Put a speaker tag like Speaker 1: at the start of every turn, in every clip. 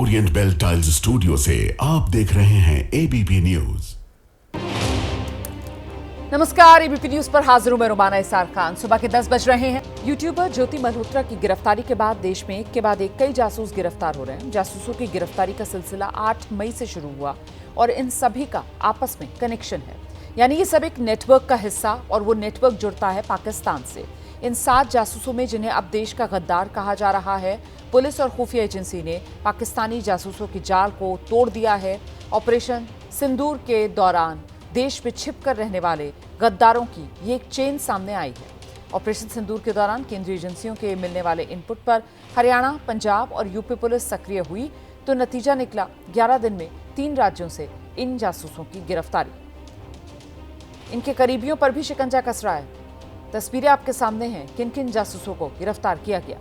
Speaker 1: Orient bell tiles studio से आप देख रहे हैं एबीपी न्यूज।
Speaker 2: नमस्कार, एबीपी न्यूज पर हाजिर हूं मैं रुमाना इसार खान। सुबह के 10 बज रहे हैं। यूट्यूबर ज्योति मल्होत्रा की गिरफ्तारी के बाद देश में एक के बाद एक कई जासूस गिरफ्तार हो रहे हैं। जासूसों की गिरफ्तारी का सिलसिला 8 मई से शुरू हुआ और इन सभी का आपस में कनेक्शन है, यानी ये सब एक नेटवर्क का हिस्सा और वो नेटवर्क जुड़ता है पाकिस्तान से। इन 7 जासूसों में, जिन्हें अब देश का गद्दार कहा जा रहा है, पुलिस और खुफिया एजेंसी ने पाकिस्तानी जासूसों की जाल को तोड़ दिया है। ऑपरेशन सिंदूर के दौरान देश में छिपकर रहने वाले गद्दारों की ये एक चेन सामने आई है। ऑपरेशन सिंदूर के दौरान केंद्रीय एजेंसियों के मिलने वाले इनपुट पर हरियाणा, पंजाब और यूपी पुलिस सक्रिय हुई तो नतीजा निकला 11 दिन में 3 राज्यों से इन जासूसों की गिरफ्तारी। इनके करीबियों पर भी शिकंजा कस रहा है। तस्वीरें आपके सामने हैं, किन किन जासूसों को गिरफ्तार किया गया।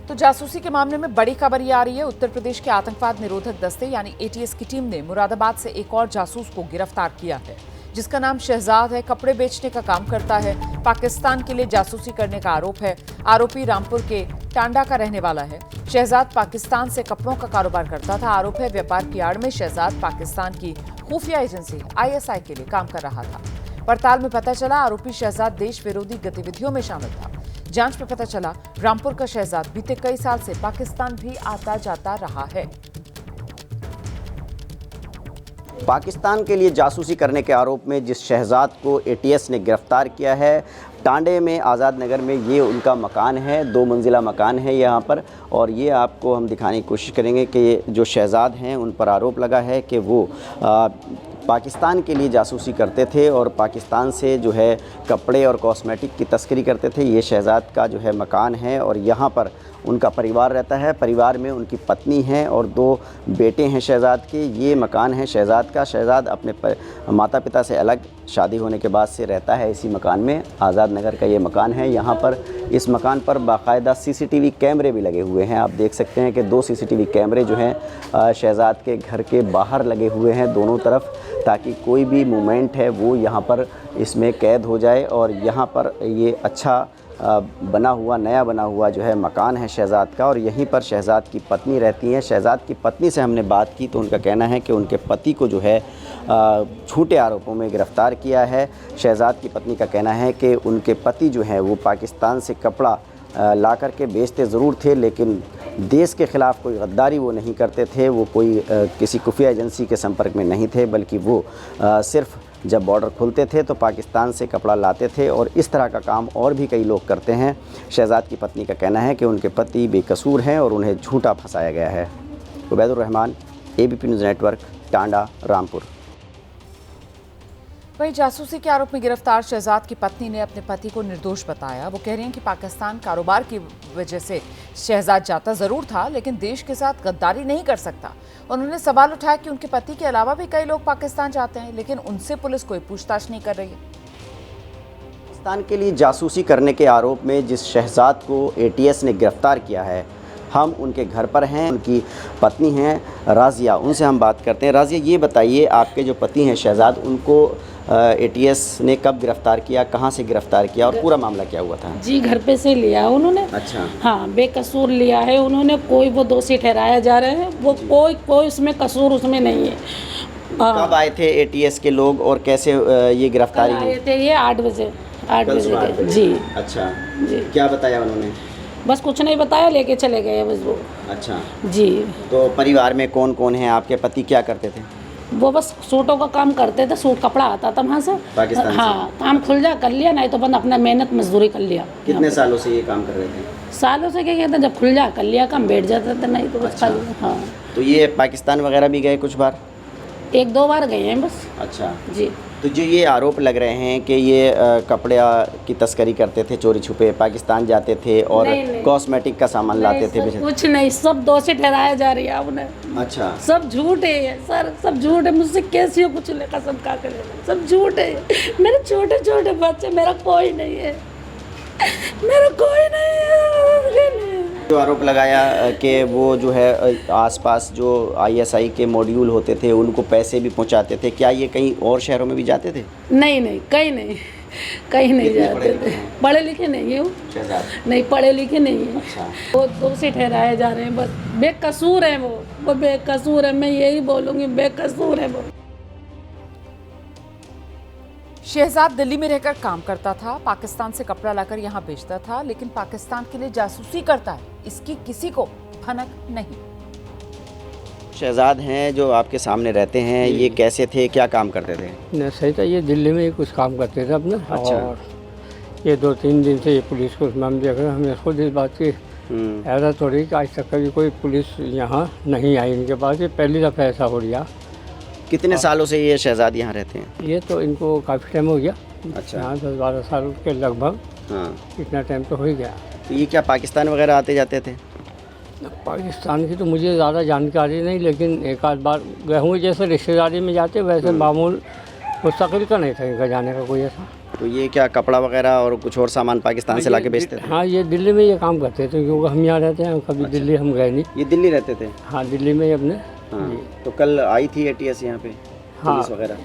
Speaker 2: तो जासूसी के मामले में बड़ी खबर ये आ रही है। उत्तर प्रदेश के आतंकवाद निरोधक दस्ते यानी एटीएस की टीम ने मुरादाबाद से एक और जासूस को गिरफ्तार किया है, जिसका नाम शहजाद है। कपड़े बेचने का काम करता है। पाकिस्तान के लिए जासूसी करने का आरोप है। आरोपी रामपुर के टांडा का रहने वाला है। शहजाद पाकिस्तान से कपड़ों का कारोबार करता था। आरोप है व्यापार की आड़ में शहजाद पाकिस्तान की खुफिया एजेंसी आईएसआई के लिए काम कर रहा था। पड़ताल में पता चला आरोपी शहजाद देश विरोधी गतिविधियों में शामिल था। जांच में पता चला रामपुर का शहजाद बीते कई साल से पाकिस्तान भी आता जाता रहा है।
Speaker 3: पाकिस्तान के लिए जासूसी करने के आरोप में जिस शहजाद को एटीएस ने गिरफ्तार किया है, टांडे में आज़ाद नगर में ये उनका मकान है। 2 मंजिला मकान है यहाँ पर, और ये आपको हम दिखाने की कोशिश करेंगे कि ये जो शहजाद हैं उन पर आरोप लगा है कि वो पाकिस्तान के लिए जासूसी करते थे और पाकिस्तान से जो है कपड़े और कॉस्मेटिक की तस्करी करते थे। ये शहजाद का जो है मकान है और यहाँ पर उनका परिवार रहता है। परिवार में उनकी पत्नी है और 2 बेटे हैं शहजाद के। ये मकान है शहजाद का। शहजाद अपने माता पिता से अलग शादी होने के बाद से रहता है इसी मकान में। आज़ाद नगर का ये मकान है। यहाँ पर इस मकान पर बाकायदा सीसीटीवी कैमरे भी लगे हुए हैं। आप देख सकते हैं कि 2 सीसीटीवी कैमरे जो हैं शहजाद के घर के बाहर लगे हुए हैं दोनों तरफ, ताकि कोई भी मूवमेंट है वो यहाँ पर इसमें कैद हो जाए। और यहाँ पर ये अच्छा नया बना हुआ जो है मकान है शहजाद का, और यहीं पर शहजाद की पत्नी रहती हैं। शहजाद की पत्नी से हमने बात की तो उनका कहना है कि उनके पति को जो है झूठे आरोपों में गिरफ़्तार किया है। शहजाद की पत्नी का कहना है कि उनके पति जो है वो पाकिस्तान से कपड़ा ला कर के बेचते ज़रूर थे, लेकिन देश के ख़िलाफ़ कोई गद्दारी वो नहीं करते थे। वो कोई किसी खुफिया एजेंसी के संपर्क में नहीं थे, बल्कि वो सिर्फ़ जब बॉर्डर खुलते थे तो पाकिस्तान से कपड़ा लाते थे। और इस तरह का काम और भी कई लोग करते हैं। शहजाद की पत्नी का कहना है कि उनके पति बेकसूर हैं और उन्हें झूठा फंसाया गया है। Ubaidur Rahman, ABP news network, Tanda, Rampur.
Speaker 2: वहीं जासूसी के आरोप में गिरफ्तार शहजाद की पत्नी ने अपने पति को निर्दोष बताया। वो कह रही हैं कि पाकिस्तान कारोबार की वजह से शहजाद जाता जरूर था, लेकिन देश के साथ गद्दारी नहीं कर सकता। उन्होंने सवाल उठाया कि उनके पति के अलावा भी कई लोग पाकिस्तान जाते हैं, लेकिन उनसे पुलिस कोई पूछताछ नहीं कर रही है।
Speaker 3: पाकिस्तान के लिए जासूसी करने के आरोप में जिस शहजाद को एटीएस ने गिरफ्तार किया है, हम उनके घर पर हैं। उनकी पत्नी हैं राजिया, उनसे हम बात करते हैं। राजिया, ये बताइए, आपके जो पति हैं शहजाद, उनको एटीएस ने कब गिरफ्तार किया, कहाँ से गिरफ्तार किया और पूरा मामला क्या हुआ था?
Speaker 4: जी, घर पे से लिया उन्होंने।
Speaker 3: अच्छा।
Speaker 4: हाँ, बेकसूर लिया है उन्होंने। कोई वो दोषी ठहराया जा रहे हैं, वो कोई उसमें कसूर उसमें नहीं है।
Speaker 3: कब आए थे एटीएस के लोग और कैसे ये गिरफ्तारी हुई?
Speaker 4: आए थे ये 8 बजे जी।
Speaker 3: अच्छा
Speaker 4: जी।
Speaker 3: क्या बताया उन्होंने?
Speaker 4: बस कुछ नहीं बताया, लेके चले गए बस वो।
Speaker 3: अच्छा
Speaker 4: जी।
Speaker 3: तो परिवार में कौन कौन है? आपके पति क्या करते थे?
Speaker 4: वो बस सूटों का काम करते थे। सूट कपड़ा आता था वहाँ से,
Speaker 3: पाकिस्तान
Speaker 4: हाँ
Speaker 3: से?
Speaker 4: काम खुल जा कर लिया, नहीं तो बंद अपना मेहनत मजदूरी कर लिया।
Speaker 3: कितने सालों से ये काम कर रहे थे?
Speaker 4: सालों से क्या कहते हैं, जब खुल जा कर लिया काम, बैठ जाता था, नहीं तो बस
Speaker 3: अच्छा।
Speaker 4: खाली। हाँ,
Speaker 3: तो ये पाकिस्तान वगैरह भी गए कुछ बार?
Speaker 4: 1-2 बार गए हैं बस।
Speaker 3: अच्छा
Speaker 4: जी।
Speaker 3: तो जो ये आरोप लग रहे हैं कि ये कपड़े की तस्करी करते थे, चोरी छुपे पाकिस्तान जाते थे और कॉस्मेटिक का सामान लाते थे,
Speaker 4: कुछ नहीं, सब दोषी ठहराया जा रही है उन्हें।
Speaker 3: अच्छा।
Speaker 4: सब झूठ है सर, सब झूठ है। मुझसे कैसी हो कुछ ले कसम खा कर, सब झूठ है। मेरे छोटे छोटे बच्चे, मेरा कोई नहीं है, मेरा कोई नहीं है।
Speaker 3: जो आरोप लगाया कि वो जो है आसपास जो आईएसआई के मॉड्यूल होते थे उनको पैसे भी पहुंचाते थे, क्या ये कहीं और शहरों में भी जाते थे?
Speaker 4: नहीं नहीं, कहीं नहीं। कहीं नहीं
Speaker 3: कितने
Speaker 4: जाते
Speaker 3: पढ़े
Speaker 4: थे।
Speaker 3: लिखे हैं?
Speaker 4: पढ़े लिखे नहीं है वो,
Speaker 3: शहजाद।
Speaker 4: नहीं पढ़े लिखे नहीं है।
Speaker 3: अच्छा।
Speaker 4: वो दोषी ठहराए जा रहे हैं, बस बेकसूर है वो बेकसूर है। मैं यही बोलूँगी, बेकसूर है वो।
Speaker 2: शहजाद दिल्ली में रहकर काम करता था, पाकिस्तान से कपड़ा लाकर यहाँ बेचता था, लेकिन पाकिस्तान के लिए जासूसी करता है, इसकी किसी को भनक नहीं।
Speaker 3: शहजाद हैं जो आपके सामने रहते हैं, ये कैसे थे, क्या काम करते थे?
Speaker 5: नहीं सही था, ये दिल्ली में ही कुछ काम करते थे अपना।
Speaker 3: अच्छा।
Speaker 5: और ये 2-3 दिन से ये पुलिस को हम देख रहे हैं। हमने खुद इस बात की ऐसा थोड़ी कि आज तक कभी कोई पुलिस यहाँ नहीं आई इनके पास, ये पहली दफ़ा ऐसा हो गया।
Speaker 3: कितने सालों से ये शहजाद यहाँ रहते हैं?
Speaker 5: ये तो इनको काफ़ी टाइम हो गया।
Speaker 3: अच्छा।
Speaker 5: यहाँ 10-12 साल के लगभग,
Speaker 3: हाँ,
Speaker 5: इतना टाइम तो हो ही गया।
Speaker 3: तो ये क्या पाकिस्तान वगैरह आते जाते थे?
Speaker 5: पाकिस्तान की तो मुझे ज़्यादा जानकारी नहीं, लेकिन एक आध बार गए हुए, जैसे रिश्तेदारी में जाते वैसे मामूल मुस्तकिल का नहीं था इनका जाने का कोई ऐसा।
Speaker 3: तो ये क्या कपड़ा वगैरह और कुछ और सामान पाकिस्तान से लाके बेचते थे?
Speaker 5: हाँ, ये दिल्ली में ये काम करते थे, क्योंकि हम यहाँ रहते हैं, कभी दिल्ली हम गए नहीं।
Speaker 3: ये दिल्ली रहते थे?
Speaker 5: हाँ, दिल्ली में ही अपने।
Speaker 3: हाँ, तो कल आई थी एटीएस यहाँ पे,
Speaker 5: हाँ।
Speaker 3: पुलिस वगैरह?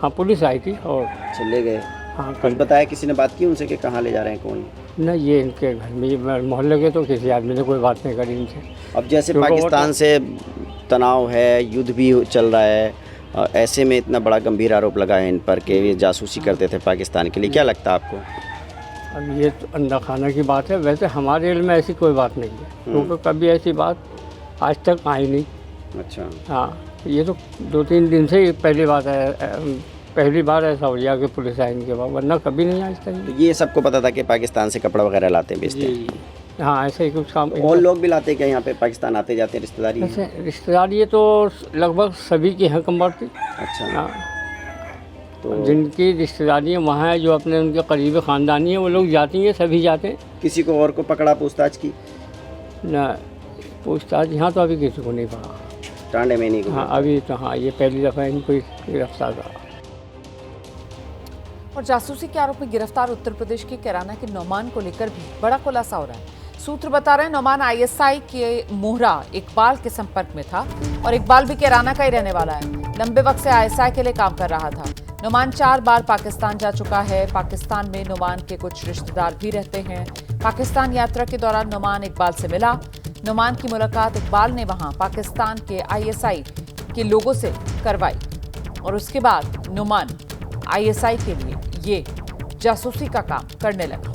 Speaker 5: हाँ, पुलिस आई थी और
Speaker 3: चले गए?
Speaker 5: हाँ
Speaker 3: कुछ
Speaker 5: कल।
Speaker 3: बताया किसी ने बात की उनसे कि कहाँ ले जा रहे हैं, कौन?
Speaker 5: नहीं, ये इनके घर में, ये मोहल्ले के, तो किसी आदमी ने कोई बात नहीं करी इनसे।
Speaker 3: अब जैसे
Speaker 5: क्योंकि वो
Speaker 3: पाकिस्तान से तनाव है, युद्ध भी चल रहा है, ऐसे में इतना बड़ा गंभीर आरोप लगा है इन पर कि ये जासूसी करते थे पाकिस्तान के लिए, क्या लगता है आपको?
Speaker 5: अब ये तो अंडा खाना की बात है, वैसे हमारे इल्म में ऐसी कोई बात नहीं है, क्योंकि कभी ऐसी बात आज तक आई नहीं।
Speaker 3: अच्छा।
Speaker 5: हाँ, ये तो 2-3 दिन से ही पहली बात है, पहली बार ऐसा हो गया कि पुलिस आई इनके बाद, वरना कभी नहीं आज तक।
Speaker 3: तो ये सबको पता था कि पाकिस्तान से कपड़ा वगैरह लाते हैं, बेचते हैं?
Speaker 5: हाँ, ऐसे ही कुछ काम।
Speaker 3: और लोग भी लाते हैं क्या यहाँ पे, पाकिस्तान आते जाते हैं, रिश्तेदारी है?
Speaker 5: ऐसे रिश्तेदार ये तो लगभग सभी की हैं कम बढ़ती।
Speaker 3: अच्छा।
Speaker 5: हाँ,
Speaker 3: तो
Speaker 5: जिनकी रिश्तेदारियाँ वहाँ है, जो अपने उनके करीबी ख़ानदानी हैं, वो लोग जाती हैं, सभी जाते हैं
Speaker 3: किसी को और को पकड़ा, पूछताछ की?
Speaker 5: ना। पूछताछ यहाँ तो अभी किसी को नहीं पड़ा।
Speaker 3: टांडे में नहीं गए?
Speaker 5: हाँ, अभी तो हाँ, ये पहली दफ़ा इनको गिरफ्तार करा।
Speaker 2: और जासूसी के आरोप में गिरफ्तार उत्तर प्रदेश के कैराना के नौमान को लेकर भी बड़ा खुलासा हो रहा है। सूत्र बता रहे हैं नौमान आईएसआई के मोहरा इकबाल के संपर्क में था और इकबाल भी कैराना का ही रहने वाला है। लंबे वक्त से आईएसआई के लिए काम कर रहा था। नौमान 4 बार पाकिस्तान जा चुका है। पाकिस्तान में नौमान के कुछ रिश्तेदार भी रहते हैं। पाकिस्तान यात्रा के दौरान नौमान इकबाल से मिला। नौमान की मुलाकात इकबाल ने वहां पाकिस्तान के आईएसआई के लोगों से करवाई और उसके बाद नौमान आईएसआई के लिए ये जासूसी का काम करने लगा।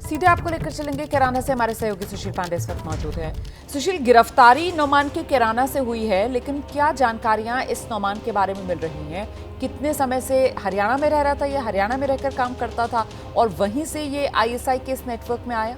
Speaker 2: सीधे आपको लेकर चलेंगे कैराना से, हमारे सहयोगी सुशील पांडे इस वक्त मौजूद है। सुशील, गिरफ्तारी नौमान के कैराना से हुई है, लेकिन क्या जानकारियां इस नौमान के बारे में मिल रही हैं? कितने समय से हरियाणा में रह रहा था, ये हरियाणा में रहकर काम करता था और वहीं से ये आईएसआई के इस नेटवर्क में आया?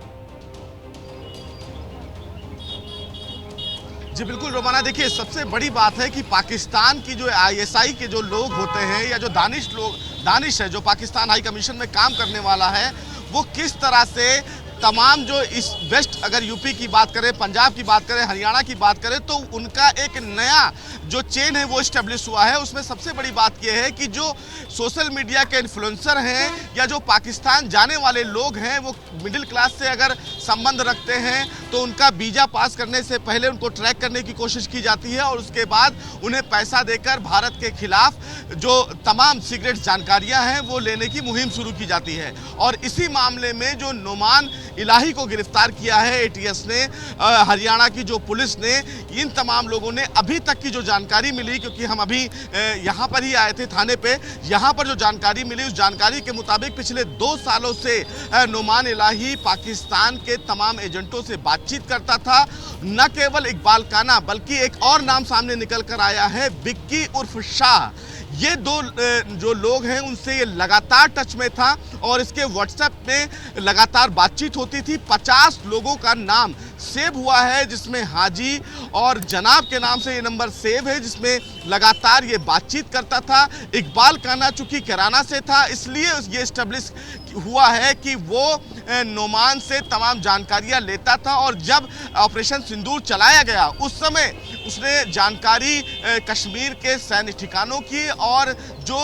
Speaker 6: जी बिल्कुल रोमाना, देखिए सबसे बड़ी बात है कि पाकिस्तान की जो आईएसआई के जो लोग होते हैं या जो दानिश है, जो पाकिस्तान हाई कमीशन में काम करने वाला है, वो किस तरह से तमाम जो इस वेस्ट, अगर यूपी की बात करें, पंजाब की बात करें, हरियाणा की बात करें, तो उनका एक नया जो चेन है वो इस्टेब्लिश हुआ है। उसमें सबसे बड़ी बात यह है कि जो सोशल मीडिया के इन्फ्लुएंसर हैं या जो पाकिस्तान जाने वाले लोग हैं, वो मिडिल क्लास से अगर संबंध रखते हैं तो उनका वीज़ा पास करने से पहले उनको ट्रैक करने की कोशिश की जाती है और उसके बाद उन्हें पैसा देकर भारत के खिलाफ जो तमाम सीक्रेट जानकारियां हैं वो लेने की मुहिम शुरू की जाती है। और इसी मामले में जो नौमान इलाही को गिरफ्तार किया है एटीएस ने, हरियाणा की जो पुलिस ने, इन तमाम लोगों ने अभी तक की जो जानकारी मिली, क्योंकि हम अभी यहाँ पर ही आए थे थाने पे, यहाँ पर जो जानकारी मिली उस जानकारी के मुताबिक पिछले 2 सालों से नौमान इलाही पाकिस्तान के तमाम एजेंटों से बातचीत करता था। न केवल इकबाल काना बल्कि एक और नाम सामने निकल कर आया है, बिक्की उर्फ शाह। ये 2 जो लोग हैं उनसे ये लगातार टच में था और इसके व्हाट्सएप में लगातार बातचीत होती थी। 50 लोगों का नाम सेव हुआ है, जिसमें हाजी और जनाब के नाम से ये नंबर सेव है, जिसमें लगातार ये बातचीत करता था। इकबाल काना चूंकि कैराना से था, इसलिए ये इस्टेब्लिश हुआ है कि वो नौमान से तमाम जानकारियां लेता था और जब ऑपरेशन सिंदूर चलाया गया उस समय उसने जानकारी कश्मीर के सैन्य ठिकानों की और जो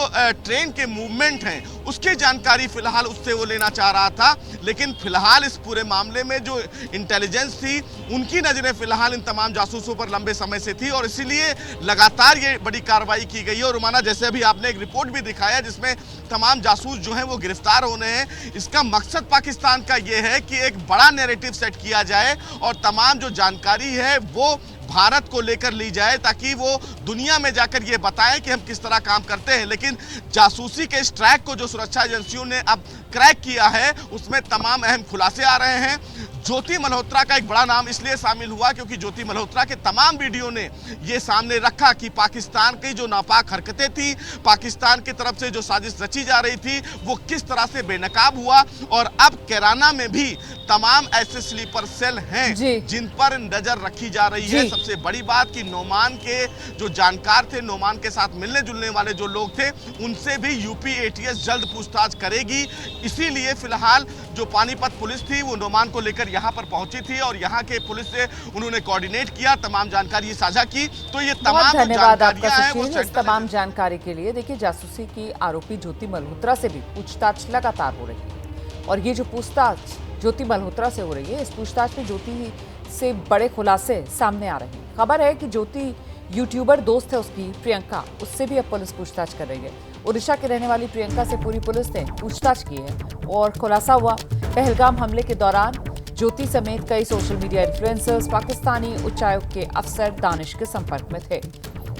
Speaker 6: ट्रेन के मूवमेंट हैं उसकी जानकारी फिलहाल उससे वो लेना चाह रहा था। लेकिन फिलहाल इस पूरे मामले में जो इंटेलिजेंस थी उनकी नजरें फिलहाल इन तमाम जासूसों पर लंबे समय से थी और इसीलिए लगातार ये बड़ी कार्रवाई की गई है। और रुमाना, जैसे अभी आपने एक रिपोर्ट भी दिखाया जिसमें तमाम जासूस जो हैं वो गिरफ्तार होने हैं, इसका मकसद पाकिस्तान का ये है कि एक बड़ा नैरेटिव सेट किया जाए और तमाम जो जानकारी है वो भारत को लेकर ली जाए ताकि वो दुनिया में जाकर ये बताएं कि हम किस तरह काम करते हैं। लेकिन जासूसी के इस ट्रैक को जो सुरक्षा एजेंसियों ने अब क्रैक किया है उसमें तमाम अहम खुलासे आ रहे हैं। ज्योति मल्होत्रा का एक बड़ा नाम इसलिए शामिल हुआ क्योंकि ज्योति मल्होत्रा के तमाम वीडियो ने ये सामने रखा कि पाकिस्तान की जो नापाक हरकतें थी, पाकिस्तान की तरफ से जो साजिश रची जा रही थी, वो किस तरह से बेनकाब हुआ। और अब कैराना में भी तमाम ऐसे स्लीपर सेल हैं जिन पर नजर रखी जा रही है। सबसे बड़ी बात कि नोमान के जो जानकार थे, नोमान के साथ मिलने जुलने वाले जो लोग थे, उनसे भी यूपी एटीएस जल्द पूछताछ करेगी। इसीलिए फिलहाल जो पानीपत पुलिस थी वो नोमान को लेकर यहाँ पर पहुंची थी और यहाँ के पुलिस से उन्होंने कोऑर्डिनेट किया, तमाम जानकारी साझा की। तो ये तमाम
Speaker 2: धन्यवाद आपका सुशील इस तमाम जानकारी के लिए। देखिए, जासूसी की आरोपी ज्योति मल्होत्रा से भी पूछताछ लगातार हो रही है और ये जो पूछताछ ज्योति मल्होत्रा से हो रही है, इस पूछताछ में ज्योति से बड़े खुलासे सामने आ रहे हैं। खबर है कि ज्योति यूट्यूबर दोस्त है उसकी प्रियंका, उससे भी अब पुलिस पूछताछ कर रही है। ओडिशा की रहने वाली प्रियंका से पूरी पुलिस ने पूछताछ की है और खुलासा हुआ पहलगाम हमले के दौरान ज्योति समेत कई सोशल मीडिया इन्फ्लुएंसर्स पाकिस्तानी उच्चायुक्त के अफसर दानिश के संपर्क में थे।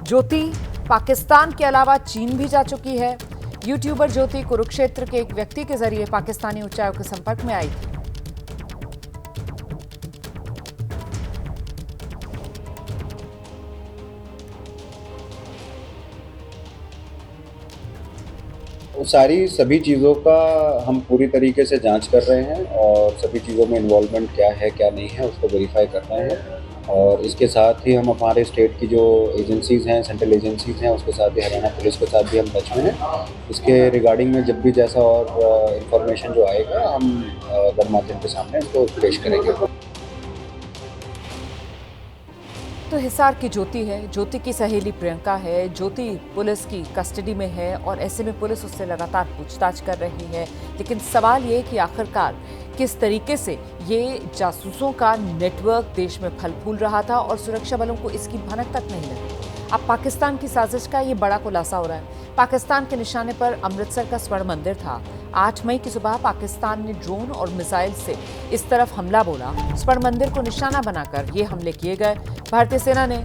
Speaker 2: ज्योति पाकिस्तान के अलावा चीन भी जा चुकी है। यूट्यूबर ज्योति कुरुक्षेत्र के एक व्यक्ति के जरिए पाकिस्तानी उच्चायुक्त के संपर्क में आई थी।
Speaker 7: सारी सभी चीज़ों का हम पूरी तरीके से जांच कर रहे हैं और सभी चीज़ों में इन्वॉल्वमेंट क्या है क्या नहीं है उसको वेरीफाई कर रहे हैं। और इसके साथ ही हम हमारे स्टेट की जो एजेंसीज़ हैं, सेंट्रल एजेंसीज़ हैं, उसके साथ ही हरियाणा पुलिस के साथ भी हम टच में हैं। इसके रिगार्डिंग में जब भी जैसा और इन्फॉर्मेशन जो आएगा हम गणमाध्यम के सामने उसको पेश करेंगे।
Speaker 2: तो हिसार की ज्योति है, ज्योति की सहेली प्रियंका है, ज्योति पुलिस की कस्टडी में है और ऐसे में पुलिस उससे लगातार पूछताछ कर रही है। लेकिन सवाल ये कि आखिरकार किस तरीके से ये जासूसों का नेटवर्क देश में फल फूल रहा था और सुरक्षा बलों को इसकी भनक तक नहीं लगी। अब पाकिस्तान की साजिश का ये बड़ा खुलासा हो रहा है। पाकिस्तान के निशाने पर अमृतसर का स्वर्ण मंदिर था। 8 मई की सुबह पाकिस्तान ने ड्रोन और मिसाइल से इस तरफ हमला बोला। स्वर्ण मंदिर को निशाना बनाकर ये हमले किए गए। भारतीय सेना ने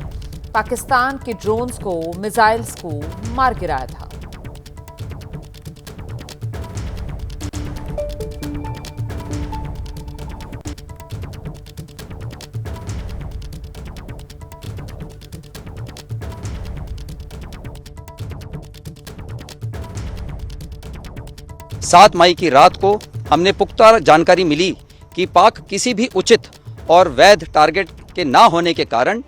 Speaker 2: पाकिस्तान के ड्रोन्स को, मिसाइल्स को मार गिराया था।
Speaker 8: सात मई की रात को हमने पुख्ता जानकारी मिली कि पाक किसी भी उचित और वैध टारगेट के ना होने के कारण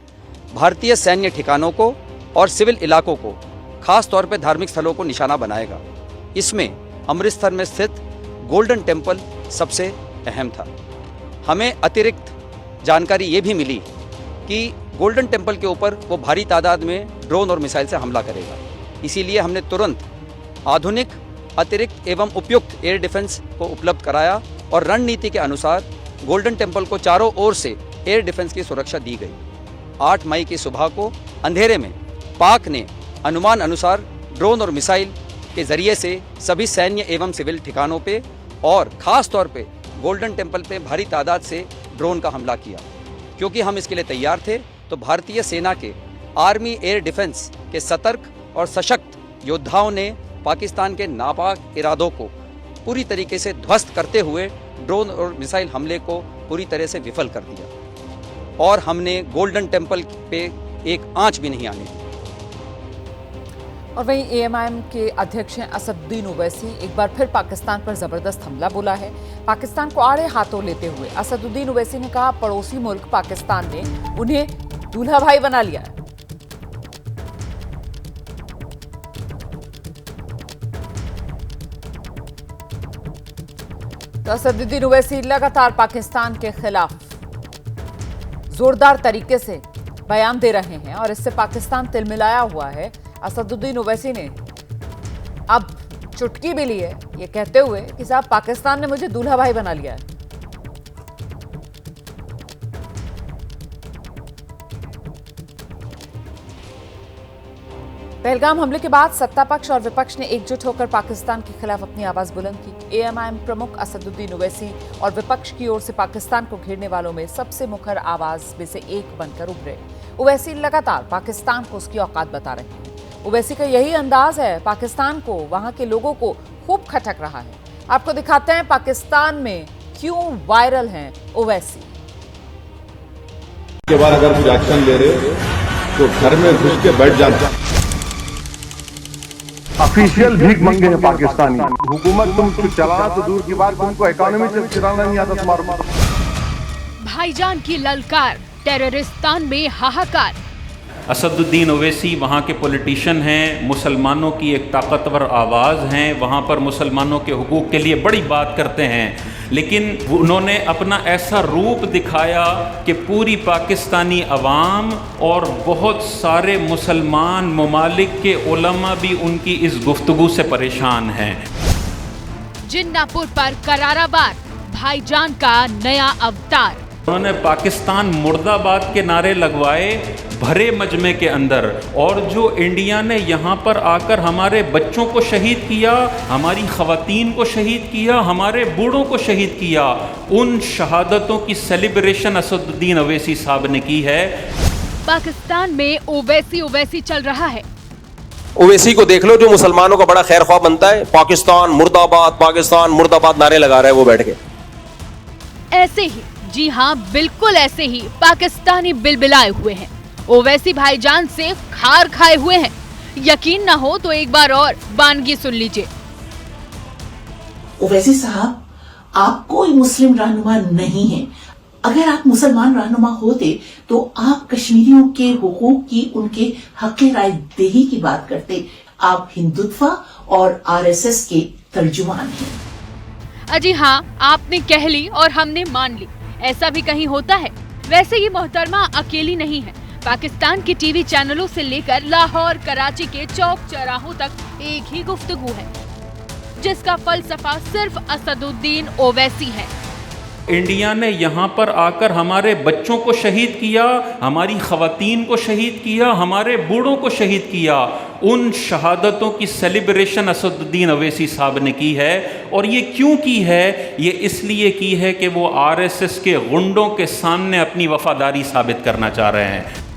Speaker 8: भारतीय सैन्य ठिकानों को और सिविल इलाकों को, खास तौर पर धार्मिक स्थलों को निशाना बनाएगा। इसमें अमृतसर में स्थित गोल्डन टेम्पल सबसे अहम था। हमें अतिरिक्त जानकारी ये भी मिली कि गोल्डन टेम्पल के ऊपर वो भारी तादाद में ड्रोन और मिसाइल से हमला करेगा। इसीलिए हमने तुरंत आधुनिक, अतिरिक्त एवं उपयुक्त एयर डिफेंस को उपलब्ध कराया और रणनीति के अनुसार गोल्डन टेम्पल को चारों ओर से एयर डिफेंस की सुरक्षा दी गई। 8 मई की सुबह को अंधेरे में पाक ने अनुमान अनुसार ड्रोन और मिसाइल के जरिए से सभी सैन्य एवं सिविल ठिकानों पे और खास तौर पे गोल्डन टेम्पल पे भारी तादाद से ड्रोन का हमला किया। क्योंकि हम इसके लिए तैयार थे, तो भारतीय सेना के आर्मी एयर डिफेंस के सतर्क और सशक्त योद्धाओं ने पाकिस्तान के नापाक इरादों को पूरी तरीके से ध्वस्त करते हुए ड्रोन और मिसाइल हमले को पूरी तरह से विफल कर दिया और हमने गोल्डन टेम्पल पे एक आंच भी नहीं आने दी।
Speaker 2: और वहीं एएमआईएम के अध्यक्ष हैं असदुद्दीन ओवैसी एक बार फिर पाकिस्तान पर जबरदस्त हमला बोला है। पाकिस्तान को आड़े हाथों लेते हुए असदुद्दीन ओवैसी ने कहा, पड़ोसी मुल्क पाकिस्तान ने उन्हें दूल्हा भाई बना लिया है। तो असदुद्दीन ओवैसी लगातार पाकिस्तान के खिलाफ जोरदार तरीके से बयान दे रहे हैं और इससे पाकिस्तान तिलमिलाया हुआ है। असदुद्दीन ओवैसी ने अब चुटकी भी ली है ये कहते हुए कि साहब पाकिस्तान ने मुझे दूल्हा भाई बना लिया है। पहलगाम हमले के बाद सत्ता पक्ष और विपक्ष ने एकजुट होकर पाकिस्तान के खिलाफ अपनी आवाज बुलंद की। एएमआईएम प्रमुख असदुद्दीन ओवैसी और विपक्ष की ओर से पाकिस्तान को घेरने वालों में सबसे मुखर आवाज में से एक बनकर उभरे। ओवैसी लगातार पाकिस्तान को उसकी औकात बता रहे हैं। ओवैसी का यही अंदाज है, पाकिस्तान को, वहां के लोगों को खूब खटक रहा है। आपको दिखाते हैं पाकिस्तान में क्यों वायरल हैं ओवैसी।
Speaker 9: के बाद अगर कुछ एक्शन ले रहे हो तो घर में घुस के बैठ जाना।
Speaker 10: ऑफिशियल भीख मंगे हैं पाकिस्तानी। हुकूमत तुम चलाना तो दूर की बात, तुमको इकोनॉमी से चलाना नहीं आता तुम्हारा।
Speaker 11: भाईजान की ललकार, टेररिस्तान में हाहाकार।
Speaker 12: असदुद्दीन ओवैसी वहाँ के पॉलिटिशियन हैं, मुसलमानों की एक ताकतवर आवाज़ हैं, वहाँ पर मुसलमानों के हुकूक के लिए बड़ी बात करते हैं। लेकिन उन्होंने अपना ऐसा रूप दिखाया कि पूरी पाकिस्तानी अवाम और बहुत सारे मुसलमान ममालिक के उलमा भी उनकी इस गुफ्तगू से परेशान हैं।
Speaker 11: जिन्नापुर पर करारा बार, भाईजान का नया अवतार।
Speaker 12: उन्होंने पाकिस्तान मुर्दाबाद के नारे लगवाए भरे मजमे के अंदर, और जो इंडिया ने यहाँ पर आकर हमारे बच्चों को शहीद किया, हमारी ख़वातीन को शहीद किया, हमारे बूढ़ों को शहीद किया, उन शहादतों की सेलिब्रेशन असदुद्दीन ओवैसी साहब ने की है।
Speaker 11: पाकिस्तान में ओवैसी चल रहा है।
Speaker 13: ओवैसी को देख लो जो मुसलमानों का बड़ा खैर ख्वाह बनता है, पाकिस्तान मुर्दाबाद नारे लगा रहा है वो बैठ के।
Speaker 11: ऐसे ही, जी हाँ बिल्कुल ऐसे ही पाकिस्तानी बिलबिलाए हुए हैं, ओवैसी भाईजान से खार खाए हुए हैं। यकीन ना हो तो एक बार और बानगी सुन लीजिए।
Speaker 14: ओवैसी साहब, आप कोई मुस्लिम रहनुमा नहीं है। अगर आप मुसलमान रहनुमा होते तो आप कश्मीरियों के हुकूक की, उनके हक राय दही की बात करते। आप हिंदुत्व और आरएसएस के तर्जुमान हैं।
Speaker 11: अजी हाँ, आपने कह ली और हमने मान ली, ऐसा भी कहीं होता है। वैसे ये मोहतरमा अकेली नहीं है। पाकिस्तान के टीवी चैनलों से लेकर लाहौर, कराची के चौक चौराहों तक एक ही गुफ्तगू है, जिसका फलसफा सिर्फ असदुद्दीन ओवैसी है।
Speaker 12: इंडिया ने यहाँ पर आकर हमारे बच्चों को शहीद किया, हमारी ख़वातीन को शहीद किया, हमारे बूढ़ों को शहीद किया, उन शहादतों की सेलिब्रेशन असदुद्दीन ओवैसी साहब ने की है। और ये क्यों की है? ये इसलिए की है कि वो आरएसएस के गुंडों के सामने अपनी वफादारी साबित करना चाह रहे हैं।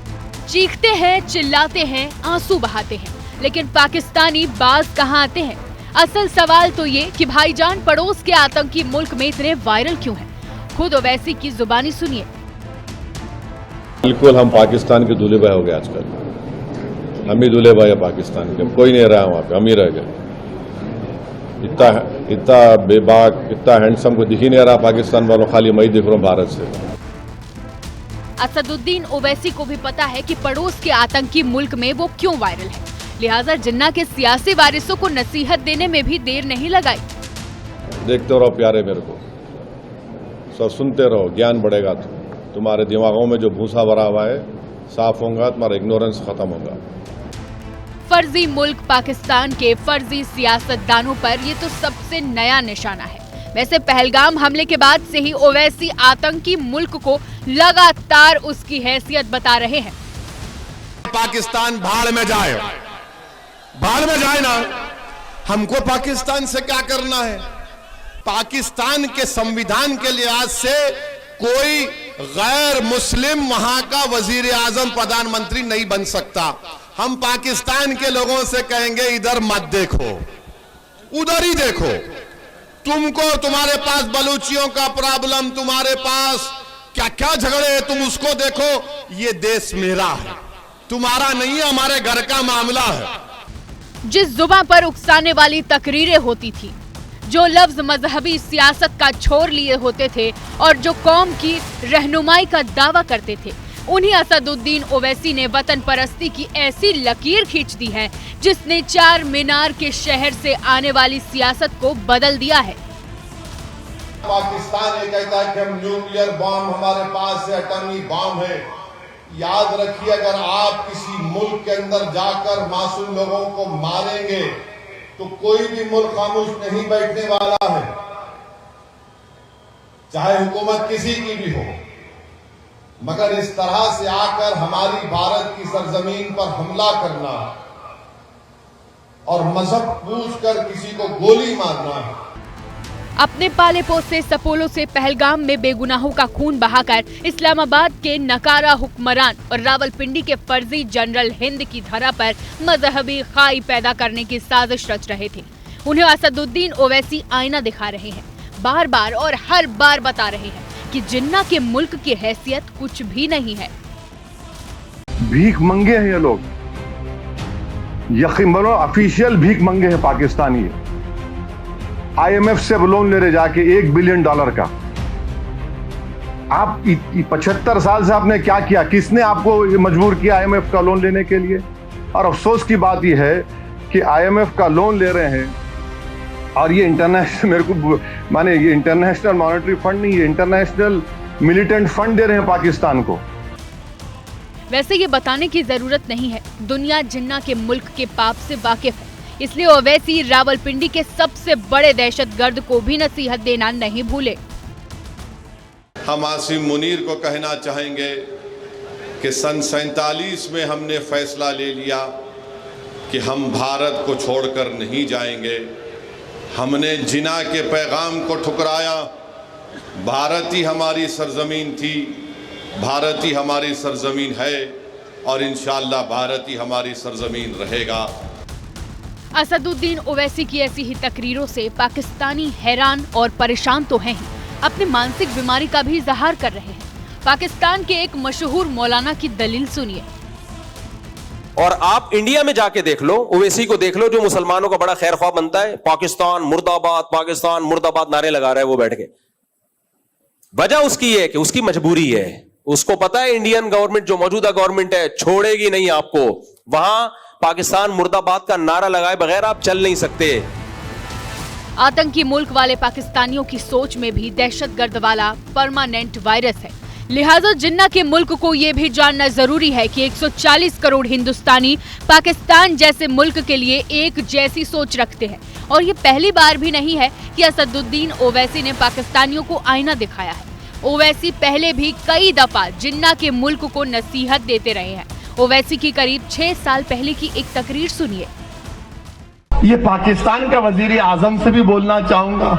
Speaker 11: चीखते हैं, चिल्लाते हैं, आंसू बहाते हैं, लेकिन पाकिस्तानी बाज कहाँ आते हैं? असल सवाल तो ये कि भाईजान पड़ोस के आतंकी मुल्क में इतने वायरल क्यों हैं? खुद ओवैसी की जुबानी सुनिए।
Speaker 9: बिल्कुल हम पाकिस्तान के दूल्हे भाई हो गए आजकल। हम ही दूल्हे भाई है पाकिस्तान के, कोई नहीं रहा वहाँ पे, हम ही रह गए। इतना बेबाक, इतना हैंडसम को दिख ही नहीं रहा पाकिस्तान वालों, खाली मैं ही दिख रहा हूँ भारत से।
Speaker 11: असदुद्दीन ओवैसी को भी पता है कि पड़ोस के आतंकी मुल्क में वो क्यों वायरल है, लिहाजा जिन्ना के सियासी वारिसों को नसीहत देने में भी देर नहीं लगाई।
Speaker 9: देखते रहो प्यारे मेरे को, सब सुनते रहो, ज्ञान बढ़ेगा। तुम्हारे दिमागों में जो भूसा भरा हुआ है साफ होगा, तुम्हारा इग्नोरेंस खत्म होगा।
Speaker 11: फर्जी मुल्क पाकिस्तान के फर्जी सियासतदानों पर ये तो सबसे नया निशाना है। वैसे पहलगाम हमले के बाद से ही ओवैसी आतंकी मुल्क को लगातार उसकी हैसियत बता रहे हैं।
Speaker 15: पाकिस्तान भाड़ में जाए ना, हमको पाकिस्तान से क्या करना है? पाकिस्तान के संविधान के लिहाज से कोई गैर मुस्लिम वहां का वजीर आजम, प्रधानमंत्री नहीं बन सकता। हम पाकिस्तान के लोगों से कहेंगे इधर मत देखो, उधर ही देखो। तुमको, तुम्हारे पास बलूचियों का प्रॉब्लम, तुम्हारे पास क्या क्या झगड़े हैं, तुम उसको देखो। ये देश मेरा है, तुम्हारा नहीं है, हमारे घर का मामला है।
Speaker 11: जिस जुबान पर उकसाने वाली तकरीरें होती थी, जो लफ्ज मजहबी सियासत का छोर लिए होते थे और जो कौम की रहनुमाई का दावा करते थे, उन्हीं असदुद्दीन ओवैसी ने वतन परस्ती की ऐसी लकीर खींच दी है जिसने चार मीनार के शहर से आने वाली सियासत को बदल दिया है।
Speaker 15: पाकिस्तान ये कहता है कि हम न्यूक्लियर बॉम्ब हमारे पास है, एटॉमिक बॉम्ब है। याद रखिए, अगर आप किसी मुल्क के अंदर जाकर मासूम लोगों को मारेंगे तो कोई भी मुल्क खामोश नहीं बैठने वाला है, चाहे हुकूमत किसी की भी हो। मगर इस तरह से आकर हमारी भारत की सरजमीन पर हमला करना और मजहब पूछकर किसी को गोली मारना है।
Speaker 11: अपने पाले पोसे सपोलों से पहलगाम में बेगुनाहों का खून बहाकर इस्लामाबाद के नकारा हुक्मरान और रावलपिंडी के फर्जी जनरल हिंद की धरा पर मजहबी खाई पैदा करने की साजिश रच रहे थे। उन्हें असदुद्दीन ओवैसी आईना दिखा रहे हैं, बार बार और हर बार बता रहे हैं कि जिन्ना के मुल्क की हैसियत कुछ भी नहीं है।
Speaker 10: भीख मंगे हैं ये लोग, यकीन मानो ऑफिशियल भीख मंगे हैं पाकिस्तानी। IMF से लोन ले रहे जाके $1 बिलियन का। आप 75 साल से आपने क्या किया? किसने आपको मजबूर किया IMF का लोन लेने के लिए? और अफसोस की बात यह है कि IMF का लोन ले रहे हैं और ये इंटरनेशनल, मेरे को माने ये इंटरनेशनल मॉनेटरी फंड नहीं, ये इंटरनेशनल मिलिटेंट फंड दे रहे हैं पाकिस्तान को।
Speaker 11: वैसे ये बताने की जरूरत नहीं है, दुनिया जिन्ना के मुल्क के पाप से वाकिफ है, इसलिए ओवैसी रावलपिंडी के सबसे बड़े दहशतगर्द को भी नसीहत देना नहीं भूले।
Speaker 15: हम आसिम मुनीर को कहना चाहेंगे कि सन 47 में हमने फैसला ले लिया कि हम भारत को छोड़कर नहीं जाएंगे। हमने जिना के पैगाम को ठुकराया। भारत ही हमारी सरजमीन थी, भारत ही हमारी सरजमीन है और इंशाअल्लाह भारत ही हमारी सरजमीन रहेगा।
Speaker 11: असदुद्दीन ओवैसी की ऐसी ही तकरीरों से पाकिस्तानी हैरान और परेशान तो हैं ही, अपनी मानसिक बीमारी का भी इजहार कर रहे हैं। पाकिस्तान के एक मशहूर मौलाना की दलील सुनिए।
Speaker 13: और आप इंडिया में जाके देख लो, ओवैसी को देख लो जो मुसलमानों का बड़ा खैर ख्वाह बनता है, पाकिस्तान मुर्दाबाद नारे लगा रहा है वो बैठ के। वजह उसकी है कि उसकी मजबूरी है, उसको पता है इंडियन गवर्नमेंट जो मौजूदा गवर्नमेंट है छोड़ेगी नहीं आपको। वहां पाकिस्तान मुर्दाबाद का नारा लगाए बगैर आप चल नहीं सकते।
Speaker 11: आतंकी मुल्क वाले पाकिस्तानियों की सोच में भी दहशतगर्द वाला परमानेंट वायरस है। लिहाजा जिन्ना के मुल्क को ये भी जानना जरूरी है कि 140 करोड़ हिंदुस्तानी पाकिस्तान जैसे मुल्क के लिए एक जैसी सोच रखते हैं और ये पहली बार भी नहीं है कि असदुद्दीन ओवैसी ने पाकिस्तानियों को आईना दिखाया है। ओवैसी पहले भी कई दफा जिन्ना के मुल्क को नसीहत देते रहे हैं। ओवैसी की करीब 6 साल पहले की एक तकरीर सुनिए।
Speaker 10: ये पाकिस्तान का वजीर आजम से भी बोलना चाहूंगा,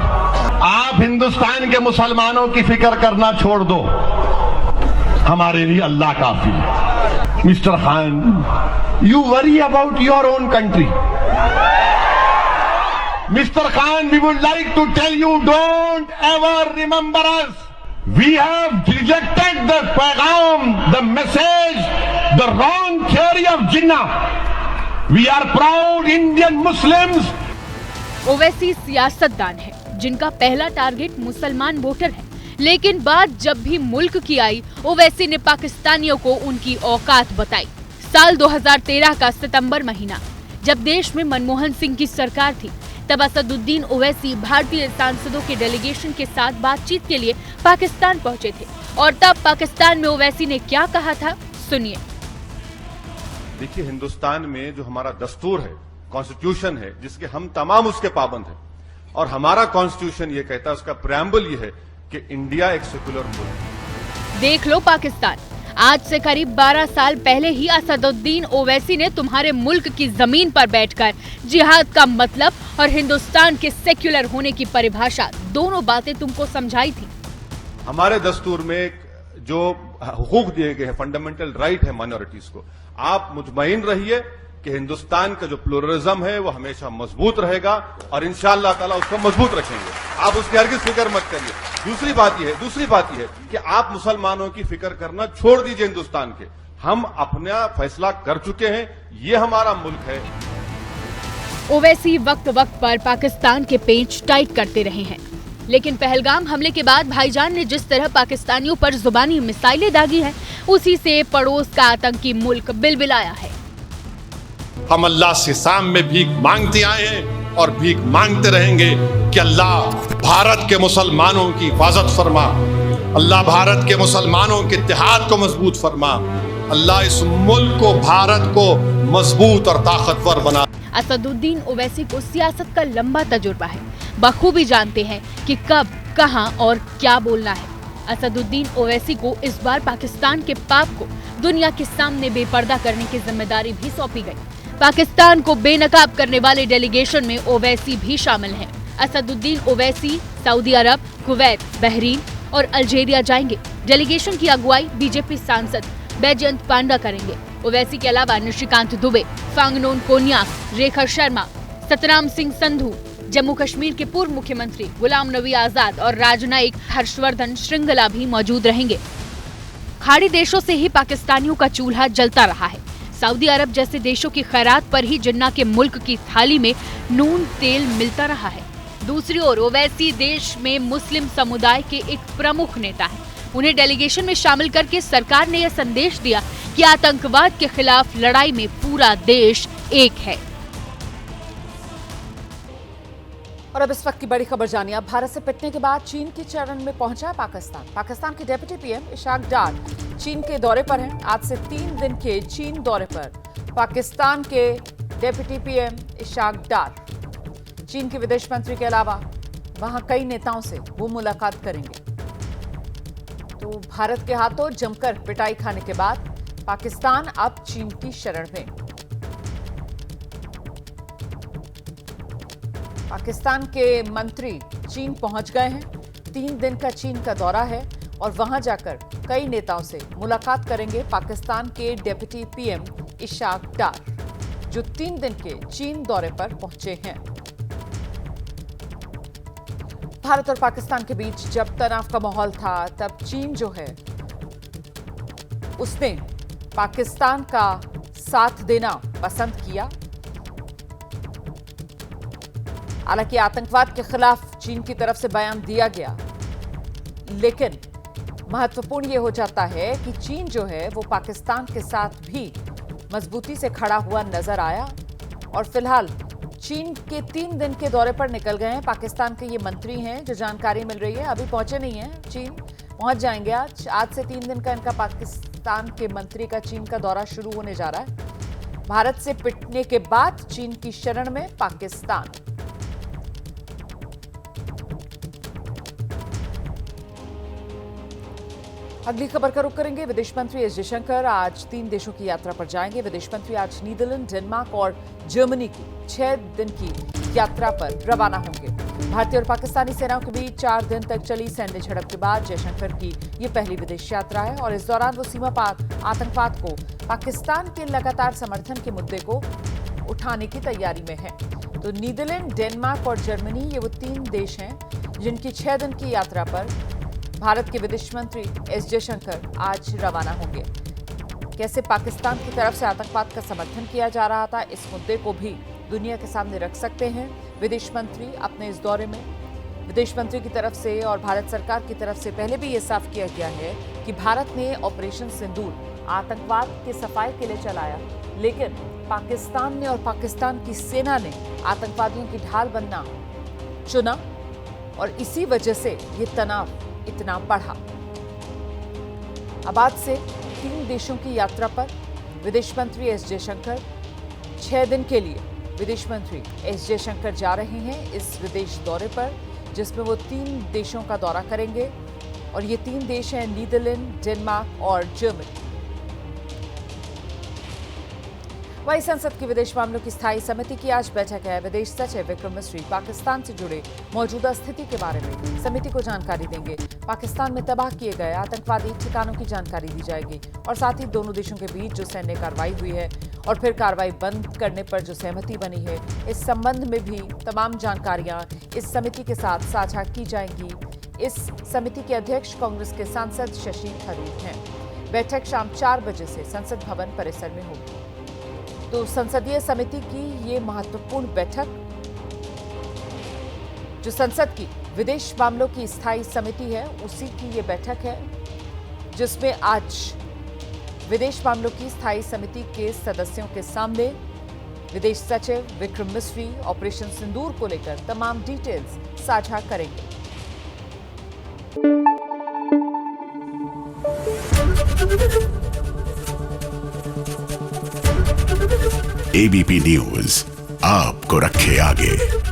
Speaker 10: आप हिंदुस्तान के मुसलमानों की फिक्र करना छोड़ दो, हमारे लिए अल्लाह काफी है। Mister Khan, you worry about your own country. Mister Khan, we would like to tell you, don't ever remember us. We have rejected the पैगाम, the message, the wrong theory of Jinnah. We are proud Indian Muslims.
Speaker 11: Owaisi सियासतदान है जिनका पहला target मुसलमान voter है, लेकिन बात जब भी मुल्क की आई, ओवैसी ने पाकिस्तानियों को उनकी औकात बताई। साल 2013 का सितंबर महीना, जब देश में मनमोहन सिंह की सरकार थी, तब असदुद्दीन ओवैसी भारतीय सांसदों के डेलीगेशन के साथ बातचीत के लिए पाकिस्तान पहुंचे थे और तब पाकिस्तान में ओवैसी ने क्या कहा था, सुनिए।
Speaker 15: देखिए, हिंदुस्तान में जो हमारा दस्तूर है, कॉन्स्टिट्यूशन है, जिसके हम तमाम उसके पाबंद हैं, और हमारा कॉन्स्टिट्यूशन ये कहता है, उसका प्रेम्बल ये है कि इंडिया एक सेकुलर मुल्क है।
Speaker 11: देख लो पाकिस्तान, आज से करीब 12 साल पहले ही असदुद्दीन ओवैसी ने तुम्हारे मुल्क की जमीन पर बैठकर जिहाद का मतलब और हिंदुस्तान के सेक्युलर होने की परिभाषा, दोनों बातें तुमको समझाई थी।
Speaker 15: हमारे दस्तूर में जो हुकूक दिए गए हैं, फंडामेंटल राइट है माइनॉरिटीज को, आप मुतमईन रहिए कि हिंदुस्तान का जो प्लुरलिज्म है वो हमेशा मजबूत रहेगा और इंशाअल्लाह ताला उसको मजबूत रखेंगे। आप उसकी हरगिज़ फिक्र मत करिए। दूसरी बात यह है कि आप मुसलमानों की फिक्र करना छोड़ दीजिए हिंदुस्तान के। हम अपना फैसला कर चुके हैं, ये हमारा मुल्क है।
Speaker 11: ओवैसी वक्त वक्त पर पाकिस्तान के पेच टाइट करते रहे हैं, लेकिन पहलगाम हमले के बाद भाईजान ने जिस तरह पाकिस्तानियों पर जुबानी मिसाइलें दागी हैं, उसी से पड़ोस का आतंकी मुल्क बिलबिलाया है।
Speaker 15: हम अल्लाह से शाम में भीख मांगते आए हैं और भीख मांगते रहेंगे कि अल्लाह भारत के मुसलमानों की हिफाजत फरमा, अल्लाह भारत के मुसलमानों के इत्तेहाद को मजबूत फरमा, अल्लाह इस मुल्क को, भारत को मजबूत और ताकतवर बना।
Speaker 11: असदुद्दीन ओवैसी को सियासत का लंबा तजुर्बा है, बखूबी जानते हैं कि कब, कहां और क्या बोलना है। असदुद्दीन ओवैसी को इस बार पाकिस्तान के पाप को दुनिया के सामने बेपर्दा करने की जिम्मेदारी भी सौंपी गई। पाकिस्तान को बेनकाब करने वाले डेलीगेशन में ओवैसी भी शामिल हैं। असदुद्दीन ओवैसी सऊदी अरब, कुवैत, बहरीन और अल्जीरिया जाएंगे। डेलीगेशन की अगुवाई बीजेपी सांसद बैजयंत पांडा करेंगे। ओवैसी के अलावा निशिकांत दुबे, फांगनोन कोन्याक, रेखा शर्मा, सतराम सिंह संधू, जम्मू कश्मीर के पूर्व मुख्यमंत्री गुलाम नबी आजाद और राजनयिक हर्षवर्धन श्रृंगला भी मौजूद रहेंगे। खाड़ी देशों से ही पाकिस्तानियों का चूल्हा जलता रहा है। सऊदी अरब जैसे देशों की खैरात पर ही जिन्ना के मुल्क की थाली में नून तेल मिलता रहा है। दूसरी ओर ओवैसी देश में मुस्लिम समुदाय के एक प्रमुख नेता है। उन्हें डेलीगेशन में शामिल करके सरकार ने यह संदेश दिया कि आतंकवाद के खिलाफ लड़ाई में पूरा देश एक है।
Speaker 2: और अब इस वक्त की बड़ी खबर जानिए। अब भारत से पिटने के बाद चीन के चरण में पहुंचा है पाकिस्तान। पाकिस्तान के डिप्टी पीएम इशाक डार चीन के दौरे पर हैं। आज से 3 दिन के चीन दौरे पर पाकिस्तान के डिप्टी पीएम इशाक डार चीन के विदेश मंत्री के अलावा वहां कई नेताओं से वो मुलाकात करेंगे। तो भारत के हाथों जमकर पिटाई खाने के बाद पाकिस्तान अब चीन की शरण में। पाकिस्तान के मंत्री चीन पहुंच गए हैं। 3 दिन का चीन का दौरा है और वहां जाकर कई नेताओं से मुलाकात करेंगे पाकिस्तान के डिप्टी पीएम इशाक डार, जो 3 दिन के चीन दौरे पर पहुंचे हैं। भारत और पाकिस्तान के बीच जब तनाव का माहौल था, तब चीन जो है उसने पाकिस्तान का साथ देना पसंद किया। हालांकि आतंकवाद के खिलाफ चीन की तरफ से बयान दिया गया, लेकिन महत्वपूर्ण यह हो जाता है कि चीन जो है वो पाकिस्तान के साथ भी मजबूती से खड़ा हुआ नजर आया। और फिलहाल चीन के 3 दिन के दौरे पर निकल गए हैं। पाकिस्तान के ये मंत्री हैं, जो जानकारी मिल रही है अभी पहुंचे नहीं हैं चीन, पहुंच जाएंगे आज से 3 दिन का इनका पाकिस्तान के मंत्री का चीन का दौरा शुरू होने जा रहा है। भारत से पिटने के बाद चीन की शरण में पाकिस्तान। अगली खबर का रुख करेंगे। विदेश मंत्री एस जयशंकर आज 3 देशों की यात्रा पर जाएंगे। विदेश मंत्री आज नीदरलैंड, डेनमार्क और जर्मनी की 6 दिन की यात्रा पर रवाना होंगे। भारतीय और पाकिस्तानी सेनाओं के बीच 4 दिन तक चली सैन्य झड़प के बाद जयशंकर की ये पहली विदेश यात्रा है और इस दौरान वो सीमा पार आतंकवाद को पाकिस्तान के लगातार समर्थन के मुद्दे को उठाने की तैयारी में है। तो नीदरलैंड, डेनमार्क और जर्मनी ये वो 3 देश हैं जिनकी 6 दिन की यात्रा पर भारत के विदेश मंत्री एस जयशंकर आज रवाना होंगे। कैसे पाकिस्तान की तरफ से आतंकवाद का समर्थन किया जा रहा था, इस मुद्दे को भी दुनिया के सामने रख सकते हैं विदेश मंत्री अपने इस दौरे में। विदेश मंत्री की तरफ से और भारत सरकार की तरफ से पहले भी ये साफ किया गया है कि भारत ने ऑपरेशन सिंदूर आतंकवाद के सफाई के लिए चलाया, लेकिन पाकिस्तान ने और पाकिस्तान की सेना ने आतंकवादियों की ढाल बनना चुना और इसी वजह से ये तनाव इतना बढ़ा। अब आज से 3 देशों की यात्रा पर विदेश मंत्री एस जयशंकर 6 दिन के लिए विदेश मंत्री एस जयशंकर जा रहे हैं इस विदेश दौरे पर, जिसमें वो 3 देशों का दौरा करेंगे और ये 3 देश हैं नीदरलैंड, डेनमार्क और जर्मनी। वहीं संसद की विदेश मामलों की स्थायी समिति की आज बैठक है। विदेश सचिव विक्रम मिस्री पाकिस्तान से जुड़े मौजूदा स्थिति के बारे में समिति को जानकारी देंगे। पाकिस्तान में तबाह किए गए आतंकवादी ठिकानों की जानकारी दी जाएगी और साथ ही दोनों देशों के बीच जो सैन्य कार्रवाई हुई है और फिर कार्रवाई बंद करने पर जो सहमति बनी है, इस संबंध में भी तमाम जानकारियां इस समिति के साथ साझा की जाएंगी। इस समिति के अध्यक्ष कांग्रेस के सांसद शशि थरूर हैं। बैठक शाम 4 बजे से संसद भवन परिसर में होगी। तो संसदीय समिति की ये महत्वपूर्ण बैठक, जो संसद की विदेश मामलों की स्थायी समिति है, उसी की ये बैठक है, जिसमें आज विदेश मामलों की स्थायी समिति के सदस्यों के सामने विदेश सचिव विक्रम मिस्री ऑपरेशन सिंदूर को लेकर तमाम डिटेल्स साझा करेंगे।
Speaker 1: एबीपी न्यूज आपको रखे आगे।